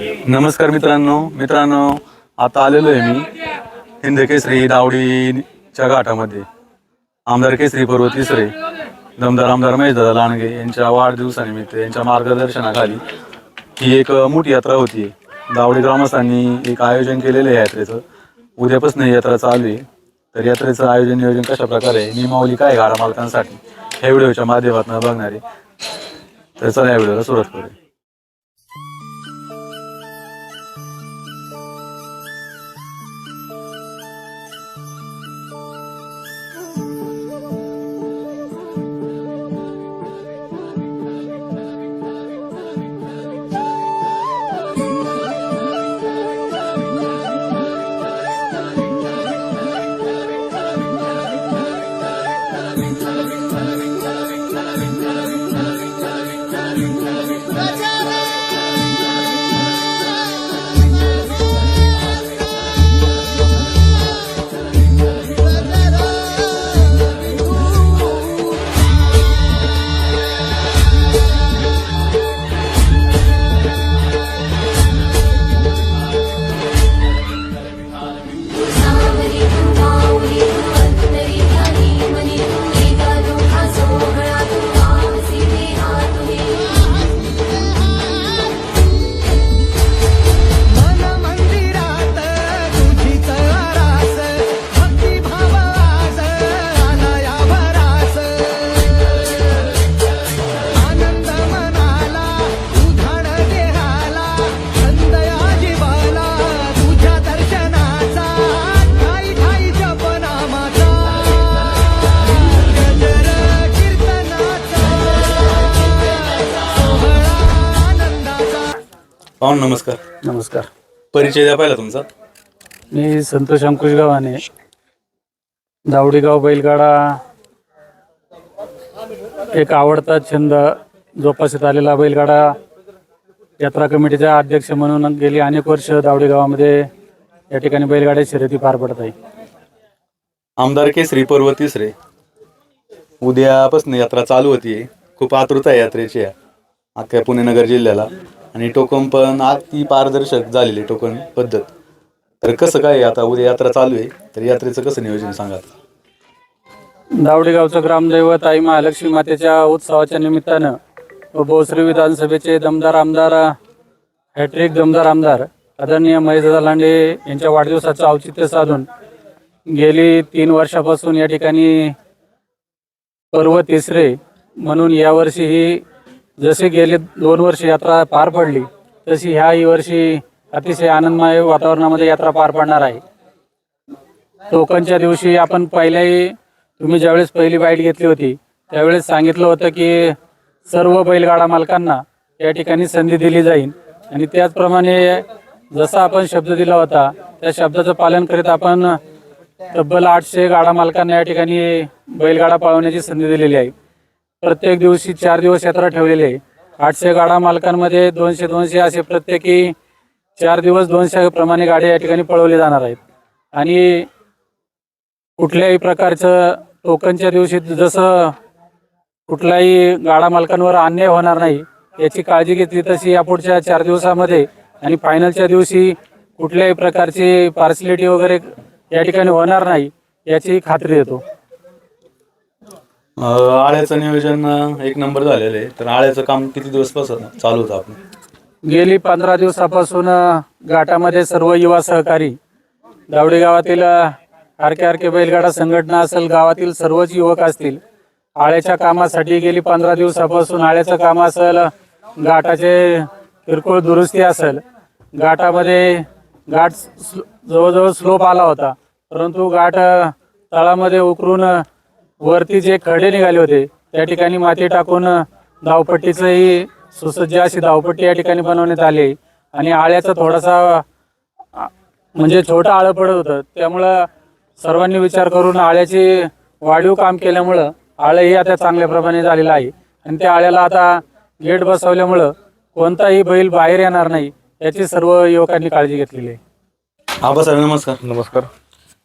नमस्कार मित्रांनो आता आलेलो आहे मी हिंदकेसरी दावडीच्या घाटामध्ये। आमदार केसरी पर्व तिसरे दमदार आमदार महेशदादा लांडगे यांच्या वाढदिवसानिमित्त यांच्या मार्गदर्शनाखाली ही एक मोठी यात्रा होती। दावडी ग्रामस्थांनी एक आयोजन केलेलं आहे यात्रेचं। उद्यापासून यात्रा चालू आहे। तर यात्रेचं आयोजन नियोजन कशा प्रकारे नियमावली काय गाडा मालकांसाठी ह्या व्हिडिओच्या माध्यमातून बघणार आहे। तर चला या व्हिडिओला सुरुवात करूया। पाहुण नमस्कार। नमस्कार। परिचय द्या पहिला तुमचा। मी संतोष अंकुश गावाने दावडी गाव बैलगाडा एक आवडता छंद जोपासत आलेला बैलगाडा यात्रा कमिटीचा अध्यक्ष म्हणून गेली अनेक वर्ष दावडी गावामध्ये या ठिकाणी बैलगाड्या शर्यती पार पडत आहे। आमदार केसरी पर्व तिसरे उद्यापासून यात्रा चालू होती। खूप आतुरता आहे यात्रेची अख्ख्या पुणे नगर जिल्ह्याला आणि टोकन पण अति पारदर्शक झालेली टोकन पद्धत। तर कसं काय आता उद्या यात्रा चालू आहे तर यात्रेचं कसं नियोजन सांगा। दावडी गावचं ग्रामदैवत आई महालक्ष्मी मातेच्या उत्सवाच्या निमित्तानं व भोसरी विधानसभेचे दमदार आमदार हॅट्रिक दमदार आमदार आदरणीय महेशदादा लांडे यांच्या वाढदिवसाचं औचित्य साधून गेली 3 वर्षापासून या ठिकाणी पर्व तिसरे म्हणून यावर्षी ही जसे गेले 2 वर्ष यात्रा पार पडली तशी ह्याही वर्षी अतिशय आनंदमय वातावरणामध्ये यात्रा पार पडणार आहे। टोकनच्या दिवशी आपण तुम्ही ज्यावेळेस पहिली बाईट घेतली होती त्यावेळेस सांगितलं होतं की सर्व बैलगाडा मालकांना या ठिकाणी संधी दिली जाईल आणि त्याचप्रमाणे जसा आपण शब्द दिला होता त्या शब्दाचं पालन करीत आपण तब्बल 800 गाडा मालकांना या ठिकाणी बैलगाडा पळवण्याची संधी दिलेली आहे। प्रत्येक दिवशी 4 दिवस यात्रा ठेवलेली आहे। 800 गाडा मालकांमध्ये 200 असे प्रत्येकी 4 दिवस 200 प्रमाणे गाड्या या ठिकाणी पळवले जाणार आहेत आणि कुठल्याही प्रकारचं टोकनच्या दिवशी जसं कुठलाही गाडा मालकांवर अन्याय होणार नाही याची काळजी घेतली तशी या पुढच्या 4 दिवसामध्ये आणि फायनलच्या दिवशी कुठल्याही प्रकारची पार्सलिटी वगैरे या ठिकाणी होणार नाही याची खात्री देतो। आळ्याचं नियोजन एक नंबर झालेलं आहे। तर आळ्याचं काम किती दिवसपासून चालू होतं आपण? गेली 15 दिवसापासून घाटामध्ये सर्व युवा सहकारी दावडी गावातील आरके बैलगाडा संघटना असेल, गावातील सर्वच युवक असतील, आळ्याच्या कामासाठी गेली 15 दिवसापासून आळ्याचं काम असेल, घाटाचे किरकोळ दुरुस्ती असेल, घाटामध्ये घाट जवळजवळ स्लोप आला होता परंतु घाट तळामध्ये उकरून वरती जे खडे निघाले होते त्या ठिकाणी माती टाकून धावपट्टीचंही सुसज्ज अशी धावपट्टी या ठिकाणी बनवण्यात आली आणि आळ्याचा थोडासा म्हणजे छोटा आळं पडत होतं त्यामुळं सर्वांनी विचार करून आळ्याची वाढीव काम केल्यामुळं आळंही आता चांगल्या प्रमाणे झालेलं आहे आणि त्या आळ्याला आता गेट बसवल्यामुळं कोणताही बैल बाहेर येणार नाही याची सर्व युवकांनी काळजी घेतलेली आहे। आबासाहेब नमस्कार। नमस्कार।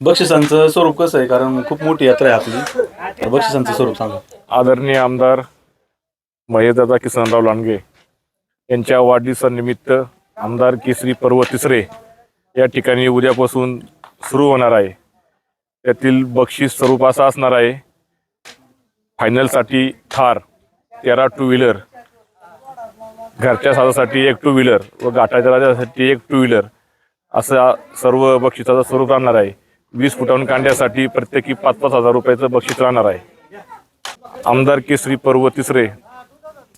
बक्षिसांचं स्वरूप कसं आहे, कारण खूप मोठी यात्रा आहे आपली, तर बक्षिसांचं स्वरूप सांगा। आदरणीय आमदार महेशदादा किसनराव लांडगे यांच्या वाढदिवसानिमित्त आमदार केसरी पर्व तिसरे या ठिकाणी उद्यापासून सुरू होणार आहे. त्यातील बक्षीस स्वरूप असा असणार आहे, फायनलसाठी थार, 13 टू व्हीलर, घरच्या साजासाठी 1 टू व्हीलर व घाटाच्या राजासाठी 1 टू व्हीलर असं सर्व बक्षिसाचं स्वरूप राहणार आहे. 20 फुटांहून कांड्यासाठी प्रत्येकी 5-5 हजार रुपयाचं बक्षीस राहणार आहे. आमदार केसरी पर्व तिसरे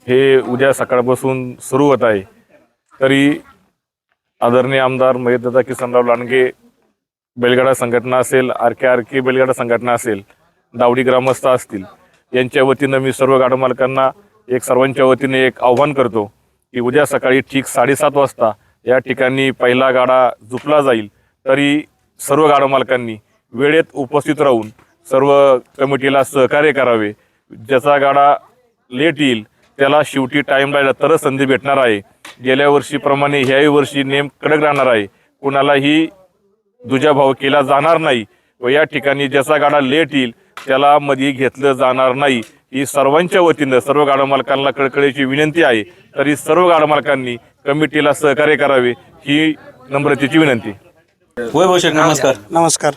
हे उद्या सकाळपासून सुरू होत आहे. तरी आदरणीय आमदार महेशदादा किसनराव लांडगे बैलगाडा संघटना असेल, RK बैलगाडा संघटना असेल, दावडी ग्रामस्थ असतील, यांच्या वतीनं मी सर्व गाडा मालकांना सर्वांच्या वतीने एक आव्हान करतो की उद्या सकाळी ठीक 7:30 वाजता या ठिकाणी पहिला गाडा झुपला जाईल. तरी सर्व गाडा मालकांनी वेळेत उपस्थित राहून सर्व कमिटीला सहकार्य करावे. ज्याचा गाडा लेट येईल त्याला शेवटी टाईम राहिला तरच संधी भेटणार आहे. गेल्या वर्षीप्रमाणे ह्याही वर्षी नेम कडक राहणार आहे. कुणालाही दुजाभाव केला जाणार नाही व या ठिकाणी ज्याचा गाडा लेट येईल त्याला मध्ये घेतलं जाणार नाही. ही सर्वांच्या वतीनं सर्व गाडा मालकांना कळकळीची विनंती आहे. तरी सर्व गाडा मालकांनी कमिटीला सहकार्य करावे ही नम्रतेची विनंती. वैभव शेठ नमस्कार. नमस्कार.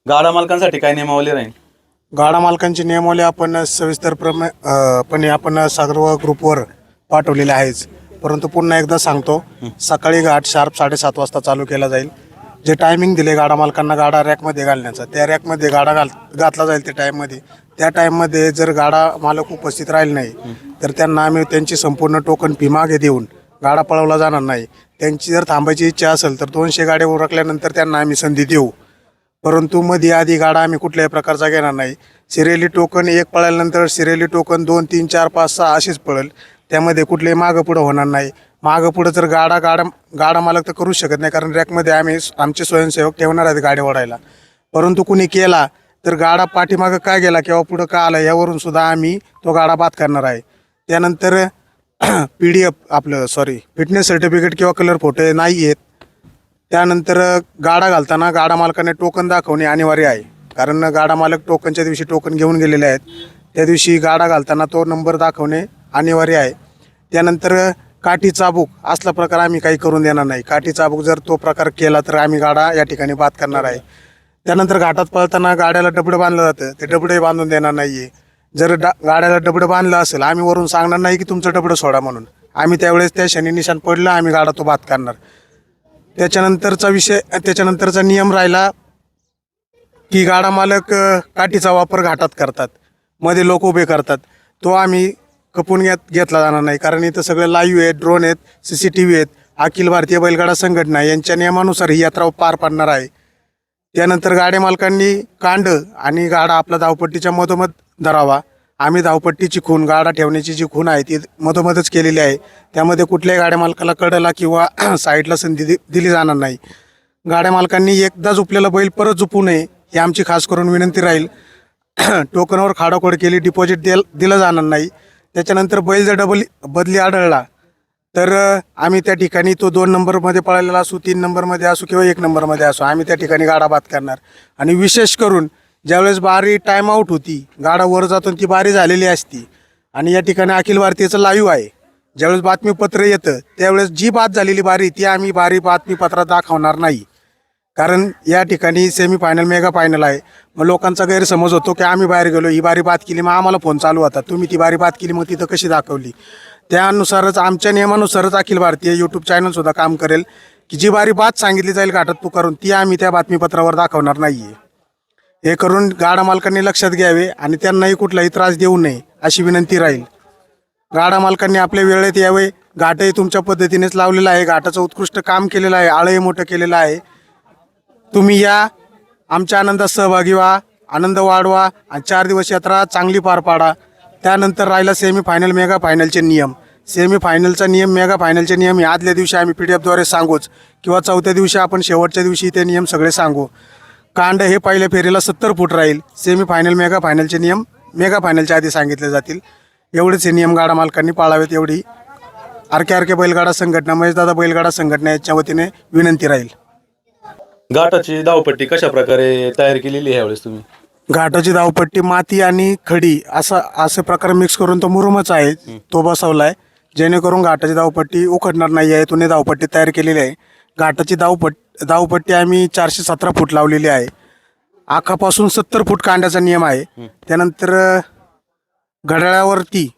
गाडा मालकांसाठी काय नियमावली राहील? गाडा मालकांची नियमावली आपण सविस्तरपणे आपण सर्व ग्रुपवर पाठवलेले आहेच, परंतु पुन्हा एकदा सांगतो, सकाळी घाट शार्प 7:30 वाजता चालू केला जाईल. जे टायमिंग दिले गाडा मालकांना गाडा रॅकमध्ये घालण्याचा, त्या रॅकमध्ये गाडा घातला जाईल. त्या टाईममध्ये जर गाडा मालक उपस्थित राहिले नाही तर त्यांना आम्ही त्यांची संपूर्ण टोकन फी मागे देऊन गाडा पळवला जाणार नाही. त्यांची जर थांबायची इच्छा असेल तर 200 गाड्या उरकल्यानंतर त्यांना आम्ही संधी देऊ, परंतु मध्ये आधी गाडा आम्ही कुठल्याही प्रकारचा घेणार नाही. सिरियली टोकन एक पळाल्यानंतर सिरियली टोकन 2, 3, 4, 5, 6 अशीच पळेल. त्यामध्ये कुठलेही मागं पुढं होणार नाही. मागं पुढं जर गाडा मालक तर करूच शकत नाही, कारण रॅकमध्ये आम्ही आमचे स्वयंसेवक ठेवणार आहेत गाडी ओढायला. परंतु कुणी केला तर गाडा पाठीमागं का गेला किंवा पुढं का आला यावरून सुद्धा आम्ही तो गाडा बाद करणार आहे. त्यानंतर फिटनेस सर्टिफिकेट किंवा कलर फोटो नाही आहेत. त्यानंतर गाडा घालताना गाडा मालकाने टोकन दाखवणे अनिवार्य आहे, कारण गाडा मालक टोकनच्या दिवशी टोकन घेऊन गेलेले आहेत. त्या दिवशी गाडा घालताना तो नंबर दाखवणे अनिवार्य आहे. त्यानंतर काठी चाबूक असला प्रकार आम्ही काही करून देणार नाही. काठी चाबूक जर तो प्रकार केला तर आम्ही गाडा या ठिकाणी बाद करणार आहे. त्यानंतर घाटात पळताना गाड्याला डबडं बांधलं जातं, ते डबडंही बांधून देणार नाही आहे. जर गाड्याला डबडं बांधलं असेल, आम्ही वरून सांगणार नाही की तुमचं डबडं सोडा म्हणून. आम्ही त्यावेळेस त्या शनी निशाण पडलं आम्ही गाडा तो बाद करणार. त्याच्यानंतरचा नियम राहिला की गाडा मालक काठीचा वापर घाटात करतात, मध्ये लोक उभे करतात, तो आम्ही खपून घेतला जाणार नाही. कारण इथं सगळं लाईव्ह आहेत, ड्रोन आहेत, CCTV आहेत. अखिल भारतीय बैलगाडा संघटना यांच्या नियमानुसार ही यात्रा पार पाडणार आहे. त्यानंतर गाड्या मालकांनी कांड आणि गाडा आपला धावपट्टीच्या मधोमध धरावा. आम्ही धावपट्टीची खूण, गाडा ठेवण्याची जी खूण आहे ती मधोमधच केलेली आहे. त्यामध्ये कुठल्याही गाड्या मालकाला कडेला किंवा साईडला संधी दिली जाणार नाही. गाड्या मालकांनी एकदा झोपलेला बैल परत झोपू नये ही आमची खास करून विनंती राहील. टोकनवर खाडाखोड केली, डिपॉझिट दिलं जाणार नाही. त्याच्यानंतर बैल जर बदली आढळला तर आम्ही त्या ठिकाणी तो 2 नंबरमध्ये पळालेला असू, 3 नंबरमध्ये असू किंवा 1 नंबरमध्ये असू, आम्ही त्या ठिकाणी गाडा बाद करणार. आणि विशेष करून ज्यावेळेस बारी टाईम आऊट होती, गाडा वर जातो ती बारी झालेली असती आणि या ठिकाणी अखिल भारतीयचं लाईव्ह आहे, ज्यावेळेस बातमीपत्र येतं त्यावेळेस जी बाद झालेली बारी ती आम्ही बातमीपत्रात दाखवणार नाही. कारण या ठिकाणी सेमीफायनल मेगा फायनल आहे. मग लोकांचा गैरसमज होतो की आम्ही बाहेर गेलो, ही बारी बाद केली, मग आम्हाला फोन चालू होता तुम्ही ती बारी बाद केली, मग तिथं कशी दाखवली. त्यानुसारच आमच्या नियमानुसारच अखिल भारतीय यूट्यूब चॅनलसुद्धा काम करेल की जी बारी बाद सांगितली जाईल घाटात पुकारून ती आम्ही त्या बातमीपत्रावर दाखवणार नाही आहे. हे करून गाडा मालकांनी लक्षात घ्यावे आणि त्यांनाही कुठलाही त्रास देऊ नये अशी विनंती राहील. गाडा मालकांनी आपल्या वेळेत यावे. घाटही तुमच्या पद्धतीनेच लावलेला आहे, घाटाचं उत्कृष्ट काम केलेलं आहे, आळंही मोठं केलेलं आहे. तुम्ही या, आमच्या आनंदात सहभागी व्हा, आनंद वाढवा आणि 4 दिवस यात्रा चांगली पार पाडा. त्यानंतर राहिला सेमीफायनल मेगा फायनलचे नियम. सेमीफायनलचा नियम, मेगा फायनलचे नियम हे आदल्या दिवशी आम्ही PDF-द्वारे सांगूच किंवा 4थ्या दिवशी आपण शेवटच्या दिवशी ते नियम सगळे सांगू. कांड हे पहिल्या फेरीला 70 फूट राहील. सेमीफायनल मेगा फायनलचे नियम मेगा फायनलच्या आधी सांगितले जातील. एवढेच हे नियम गाडा मालकांनी पाळावेत एवढी RK बैलगाडा संघटना, महेशदादा बैलगाडा संघटना याच्या वतीने विनंती राहील. घाटाची धावपट्टी कशा प्रकारे तयार केलेली आहे यावेळेस तुम्ही? घाटाची धावपट्टी माती आणि खडी असे प्रकार मिक्स करून तो मुरुमच आहे तो बसवलाय. जेणेकरून घाटाची धावपट्टी उखडणार नाही आहे. यातून धावपट्टी तयार केलेली आहे. घाटाची धावपट्टी आम्ही 417 फूट लावलेली आहे. आखापासून 70 फूट कांड्याचा नियम आहे. त्यानंतर घड्याळावरती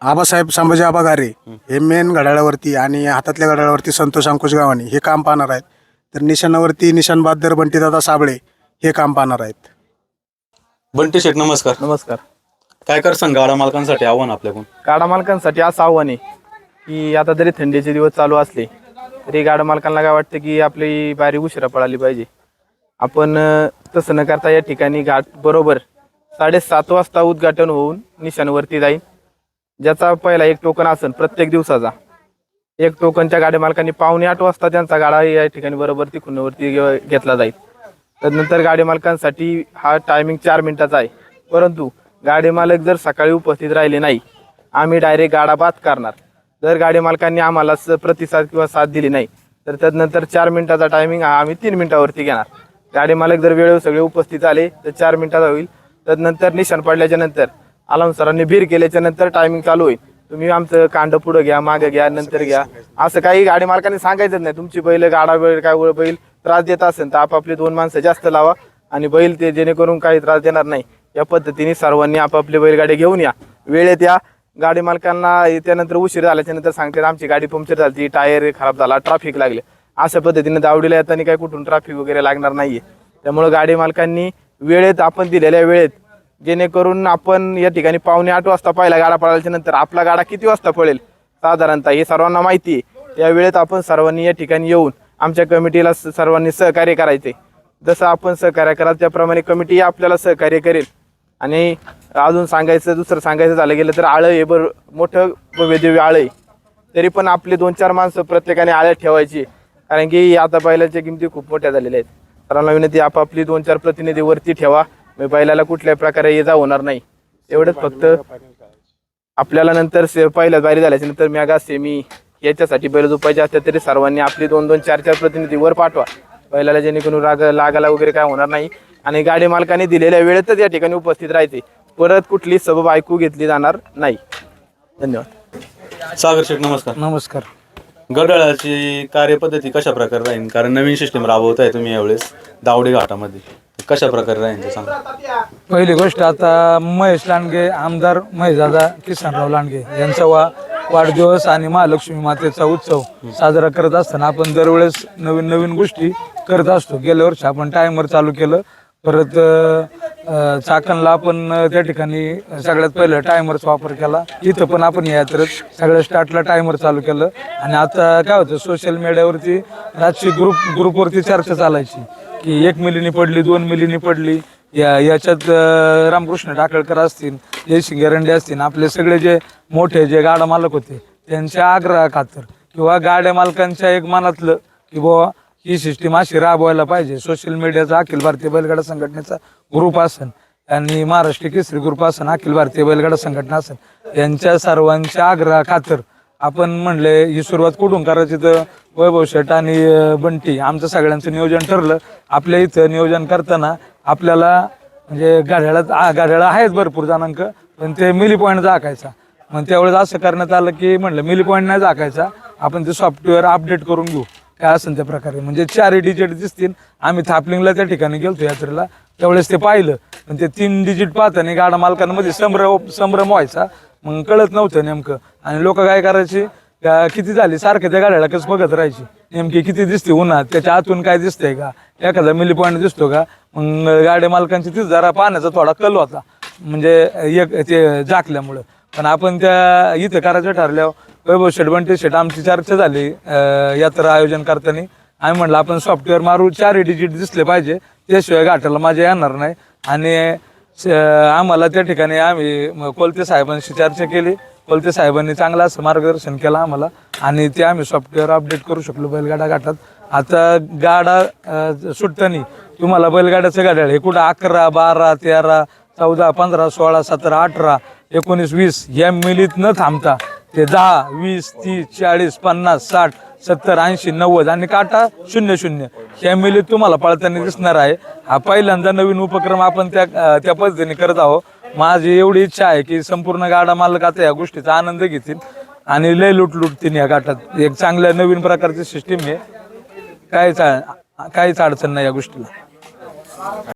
आबासाहेब संभाजी आबा घारे हे मेन घड्याळावरती आणि हातातल्या घड्याळावरती संतोष अंकुश गावाने हे काम पाहणार आहेत. तर निशाणावरती निशाण बहादर बंटीदादा साबळे हे काम पाहणार आहेत. बंटी शेठ नमस्कार. नमस्कार. काय करसान गाडा मालकांसाठी आव्हान आपल्याकडून? गाडा मालकांसाठी असं आव्हान आहे की आता जरी थंडीचे दिवस चालू असले तरी गाडा मालकांना काय वाटतं की आपली बारी उशिरा पळाली पाहिजे. आपण तसं न करता या ठिकाणी घाट बरोबर 7:30 वाजता उद्घाटन होऊन निशाणवरती जाईल. ज्याचा पहिला एक टोकन असेल प्रत्येक दिवसाचा. एक टोकनच्या गाड्या मालकांनी 7:45 वाजता त्यांचा गाडा या ठिकाणी बरोबर ती खुन्नवरती घेतला जाईल. त्यानंतर गाडी मालकांसाठी हा टायमिंग 4 मिनिटाचा आहे. परंतु गाडी मालक जर सकाळी उपस्थित राहिले नाही आम्ही डायरेक्ट गाडा बाद करणार. जर गाडी मालकांनी आम्हाला प्रतिसाद किंवा साथ दिली नाही तर त्यानंतर 4 मिनिटाचा टायमिंग हा आम्ही 3 मिनिटावरती घेणार. गाडी मालक जर वेळेवर सगळे उपस्थित आले तर 4 मिनिटाचा होईल. त्यानंतर निशाण पडल्याच्या नंतर अलाउन सरांनी भीर केल्याच्या नंतर टायमिंग चालू होईल. तुम्ही आमचं कांड पुढं घ्या, मागे घ्या, नंतर घ्या, असं काही गाडी मालकांनी सांगायचंच नाही. तुमची बैल गाडा वेळ काय बैल त्रास देत असेल तर आपापली 2 माणसं जास्त लावा आणि बैल ते जेणेकरून काही त्रास देणार नाही या पद्धतीने सर्वांनी आपापली बैलगाडी घेऊन या. वेळेत या. गाडी मालकांना त्यानंतर उशीर झाल्याच्या नंतर सांगतात आमची गाडी पंक्चर झाली, टायर खराब झाला, ट्रॅफिक लागले, अशा पद्धतीने दावडीला येताना काही कुठून ट्रॅफिक वगैरे लागणार नाहीये. त्यामुळे गाडी मालकांनी वेळेत आपण दिलेल्या वेळेत जेणेकरून आपण या ठिकाणी 7:45 वाजता पहिला गाडा पळाल्याच्या नंतर आपला गाडा किती वाजता पळेल साधारणतः हे सर्वांना माहिती आहे. त्या वेळेत आपण सर्वांनी या ठिकाणी येऊन आमच्या कमिटीला सर्वांनी सहकार्य करायचे. जसं आपण सहकार्य कराल त्याप्रमाणे कमिटी आपल्याला सहकार्य करेल. आणि अजून दुसरं सांगायचं झालं गेलं तर आळं हे मोठं भव्यदिव्य आळं आहे. तरी पण आपले 2-4 माणसं प्रत्येकाने आळ्यात ठेवायची. कारण की आता बैलाच्या किमती खूप मोठ्या झालेल्या आहेत. सर्वांना विनंती आपापली 2-4 प्रतिनिधी वरती ठेवा. बैलाला कुठल्याही प्रकारे ये जा होणार नाही. एवढंच फक्त आपल्याला नंतर पहिल्याच बारी झाल्याच्या नंतर मेगा सेमी याच्यासाठी बैल झोपायचे असतात तरी सर्वांनी आपली 2-2, 4-4 प्रतिनिधी वर पाठवा. बैलाला जेणेकरून लागायला वगैरे काय होणार नाही. आणि गाडी मालकाने दिलेल्या वेळेतच या ठिकाणी उपस्थित राहायचे. परत कुठली सबब ऐकू घेतली जाणार नाही. धन्यवाद. सागर शेठ नमस्कार. नमस्कार. घड्याळाची कार्यपद्धती कशा प्रकारे राहील? कारण नवीन सिस्टीम राबवत आहे तुम्ही यावेळेस दावडी घाटामध्ये, कशा प्रकारे राहील ते सांगा. पहिली गोष्ट आता महेश लांडगे, आमदार महेशदादा किसनराव लांडगे यांचा वाढदिवस आणि महालक्ष्मी मातेचा उत्सव साजरा करत असताना आपण दरवेळेस नवीन नवीन गोष्टी करत असतो. गेल्या वर्षी आपण टायमर चालू केलं. परत चाकणला आपण त्या ठिकाणी सगळ्यात पहिलं टायमरचा वापर केला. इथं पण आपण यात्रेत सगळ्या स्टार्टला टायमर चालू केलं. आणि आता काय होतं सोशल मीडियावरती राजकीय ग्रुपवरती चर्चा चालायची की 1 मिलीनी पडली, 2 मिलीनी पडली. याच्यात रामकृष्ण टाकळकर असतील, जयसिंग एरंडे असतील, आपले सगळे जे मोठे जे गाडा मालक होते त्यांच्या आग्रहाखातर किंवा गाड्या मालकांच्या एक मनातलं की बाबा ही सिस्टीम अशी राबवायला पाहिजे. सोशल मीडियाचा अखिल भारतीय बैलगाडा संघटनेचा ग्रुप असेल आणि महाराष्ट्र केसरी ग्रुप असेल, अखिल भारतीय बैलगाडा संघटना असेल, यांच्या सर्वांच्या आग्रहाखातर आपण म्हणले ही सुरुवात कुठून करायची तर वैभव शेठ आणि बंटी आमचं सगळ्यांचं नियोजन ठरलं. आपल्या इथं नियोजन करताना आपल्याला म्हणजे गाड्याला आहेत भरपूर जणांक पण ते मिली पॉईंट झाकायचा. मग त्यावेळेस असं करण्यात आलं की म्हणलं मिली पॉईंट नाही झाकायचा, आपण ते सॉफ्टवेअर अपडेट करून घेऊ काय असेल त्या प्रकारे. म्हणजे 4 डिजिट दिसतील. आम्ही थापलिंगला त्या ठिकाणी गेलतो यात्रेला, त्यावेळेस ते पाहिलं पण ते 3 डिजिट पाहताना गाडा मालकांमध्ये संभ्रम व्हायचा. मग कळत नव्हतं नेमकं. आणि लोक काय करायचे किती झाली सारखं त्या गाड्याला कसं बघत राहायची नेमकी किती दिसते उन्हात, त्याच्या आतून काय दिसतंय का, एखादा मिली पॉईंट दिसतो का. मग गाड्या मालकांची तीच जरा पाहण्याचा थोडा कल होता म्हणजे एक ते झाकल्यामुळं. पण आपण त्या इथं करायचं ठरल्यावर वैभव शेठ बंटी शेठ आमची चर्चा झाली यात्रा आयोजन करताना. आम्ही म्हणलं आपण सॉफ्टवेअर मारू, 4 डिजिट दिसले पाहिजे, त्याशिवाय घाटाला माझ्या येणार नाही. आणि आम्हाला त्या ठिकाणी आम्ही कोलते साहेबांशी चर्चा केली. कोलते साहेबांनी चांगलं असं मार्गदर्शन केलं आम्हाला आणि ते आम्ही सॉफ्टवेअर अपडेट करू शकलो बैलगाडा घाटात. आता गाडा सुटताना तुम्हाला बैलगाड्याचं गाड्या हे कुठं 11, 12, 13, 14, 15, 16, 17, 18, 19, 20 या मिलीत न थांबता ते 10, 20, 30, 40, 50, 60, 70, 80, 90 आणि काटा 00 ह्या मिलीत तुम्हाला पळताना दिसणार आहे. हा पहिल्यांदा नवीन उपक्रम आपण त्या पद्धतीने करत आहोत. माझी एवढी इच्छा आहे की संपूर्ण गाडा मालक आता या गोष्टीचा आनंद घेतील आणि लय लुटतीन या घाटात. एक चांगल्या नवीन प्रकारची सिस्टीम आहे. काहीच अडचण नाही या गोष्टीला.